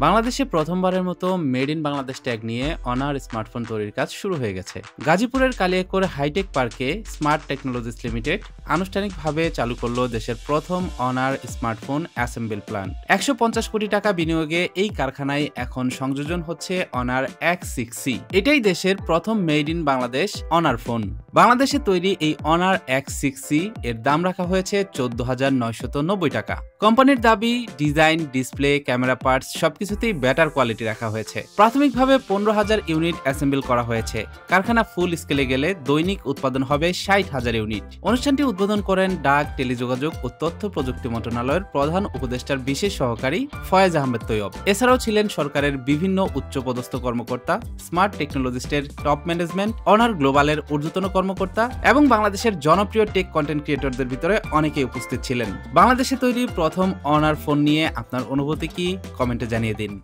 বাংলাদেশে প্রথমবারের মতো মেড ইন বাংলাদেশ ট্যাগ নিয়ে অনার স্মার্টফোন তৈরির কাজ শুরু হয়ে গেছে। গাজীপুরের কালিয়াকৈর হাইটেক পার্কে স্মার্ট টেকনোলজিস লিমিটেড আনুষ্ঠানিকভাবে চালু করলো দেশের প্রথম অনার স্মার্টফোন অ্যাসেম্বল প্ল্যান্ট। ১৫০ কোটি টাকা বিনিয়োগে এই কারখানায় এখন সংযোজন হচ্ছে অনার X6C। এটাই দেশের প্রথম made in Bangladesh honour phone. বাংলাদেশে তৈরি এই অনার X6C এর দাম রাখা হয়েছে ১৪,৯৯০ টাকা। কোম্পানির দাবি, ডিজাইন, ডিসপ্লে, ক্যামেরা পার্টস সবকিছুতেই বেটার কোয়ালিটি রাখা হয়েছে। প্রাথমিকভাবে ১৫,০০০ ইউনিট অ্যাসেম্বল করা হয়েছে। কারখানা ফুল স্কেলে গেলে দৈনিক উৎপাদন হবে ৬০,০০০ ইউনিট। অনুষ্ঠানটি উদ্বোধন করেন ডাক, টেলিযোগাযোগ ও তথ্য প্রযুক্তি মন্ত্রণালয়ের প্রধান উপদেষ্টার বিশেষ সহকারী ফয়েজ আহমেদ তৈয়ব। এছাড়াও ছিলেন সরকারের বিভিন্ন উচ্চপদস্থ কর্মকর্তা, স্মার্ট টেকনোলজিস্টের টপ ম্যানেজমেন্ট, অনার গ্লোবালের ঊর্ধ্বতন কর্মকর্তা এবং বাংলাদেশের জনপ্রিয় টেক কন্টেন্ট ক্রিয়েটরদের ভিতরে অনেকেই উপস্থিত ছিলেন। বাংলাদেশে তৈরি প্রথম অনার ফোন নিয়ে আপনার অনুভূতি কি? কমেন্টে জানিয়ে দিন।